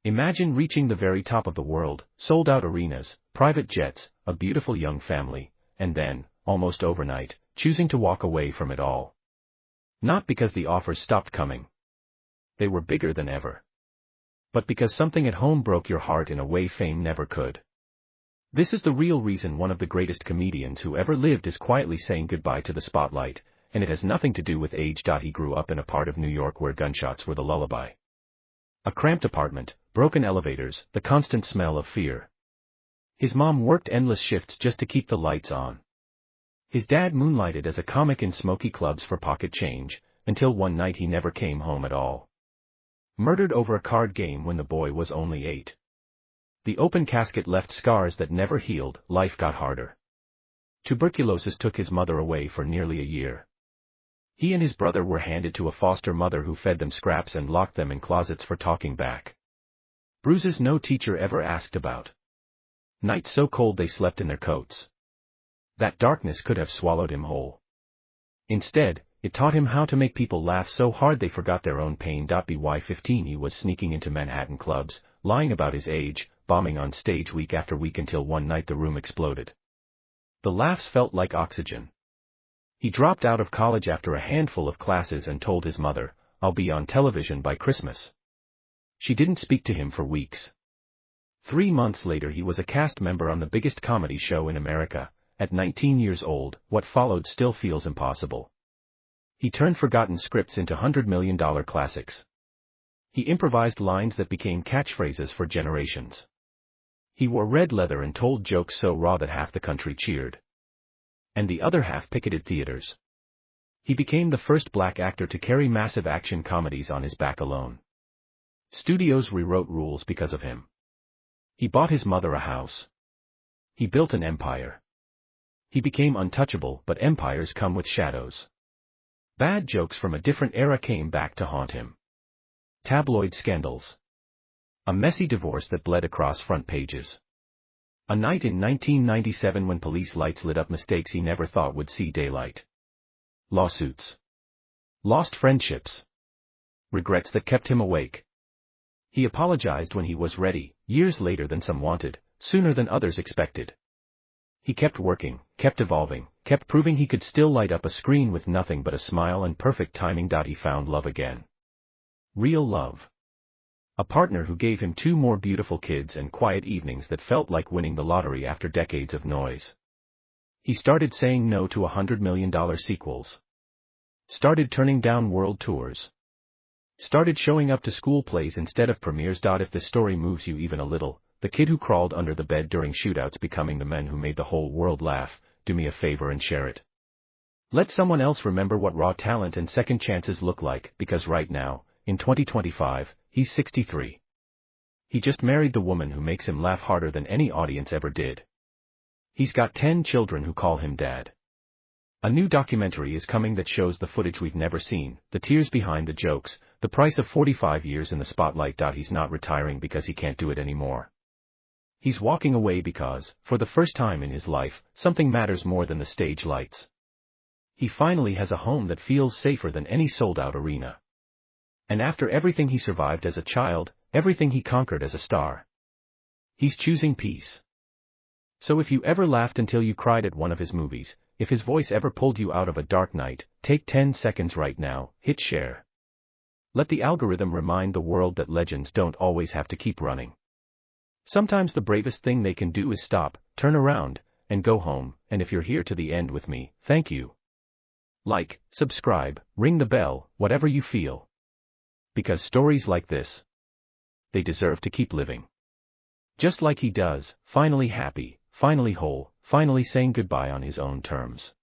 Imagine reaching the very top of the world, sold-out arenas, private jets, a beautiful young family, and then, almost overnight, choosing to walk away from it all. Not because the offers stopped coming. They were bigger than ever. But because something at home broke your heart in a way fame never could. This is the real reason one of the greatest comedians who ever lived is quietly saying goodbye to the spotlight, and it has nothing to do with age. He grew up in a part of New York where gunshots were the lullaby. A cramped apartment, broken elevators, the constant smell of fear. His mom worked endless shifts just to keep the lights on. His dad moonlighted as a comic in smoky clubs for pocket change, until one night he never came home at all. Murdered over a card game when the boy was only 8. The open casket left scars that never healed. Life got harder. Tuberculosis took his mother away for nearly a year. He and his brother were handed to a foster mother who fed them scraps and locked them in closets for talking back. Bruises no teacher ever asked about. Nights so cold they slept in their coats. That darkness could have swallowed him whole. Instead, it taught him how to make people laugh so hard they forgot their own pain. By 15 he was sneaking into Manhattan clubs, lying about his age, bombing on stage week after week until one night the room exploded. The laughs felt like oxygen. He dropped out of college after a handful of classes and told his mother, "I'll be on television by Christmas." She didn't speak to him for weeks. 3 months later he was a cast member on the biggest comedy show in America. At 19 years old, what followed still feels impossible. He turned forgotten scripts into $100 million classics. He improvised lines that became catchphrases for generations. He wore red leather and told jokes so raw that half the country cheered. And the other half picketed theaters. He became the first black actor to carry massive action comedies on his back alone. Studios rewrote rules because of him. He bought his mother a house. He built an empire. He became untouchable, but empires come with shadows. Bad jokes from a different era came back to haunt him. Tabloid scandals. A messy divorce that bled across front pages. A night in 1997 when police lights lit up mistakes he never thought would see daylight. Lawsuits. Lost friendships. Regrets that kept him awake. He apologized when he was ready, years later than some wanted, sooner than others expected. He kept working, kept evolving, kept proving he could still light up a screen with nothing but a smile and perfect timing. He found love again. Real love. A partner who gave him 2 more beautiful kids and quiet evenings that felt like winning the lottery after decades of noise. He started saying no to $100 million sequels. Started turning down world tours. Started showing up to school plays instead of premieres. If this story moves you even a little, the kid who crawled under the bed during shootouts becoming the men who made the whole world laugh, do me a favor and share it. Let someone else remember what raw talent and second chances look like, because right now, in 2025, he's 63. He just married the woman who makes him laugh harder than any audience ever did. He's got 10 children who call him dad. A new documentary is coming that shows the footage we've never seen, the tears behind the jokes, the price of 45 years in the spotlight. He's not retiring because he can't do it anymore. He's walking away because, for the first time in his life, something matters more than the stage lights. He finally has a home that feels safer than any sold-out arena. And after everything he survived as a child, everything he conquered as a star, he's choosing peace. So if you ever laughed until you cried at one of his movies, if his voice ever pulled you out of a dark night, take 10 seconds right now, hit share. Let the algorithm remind the world that legends don't always have to keep running. Sometimes the bravest thing they can do is stop, turn around, and go home. And if you're here to the end with me, thank you. Like, subscribe, ring the bell, whatever you feel. Because stories like this, they deserve to keep living. Just like he does, finally happy, finally whole, finally saying goodbye on his own terms.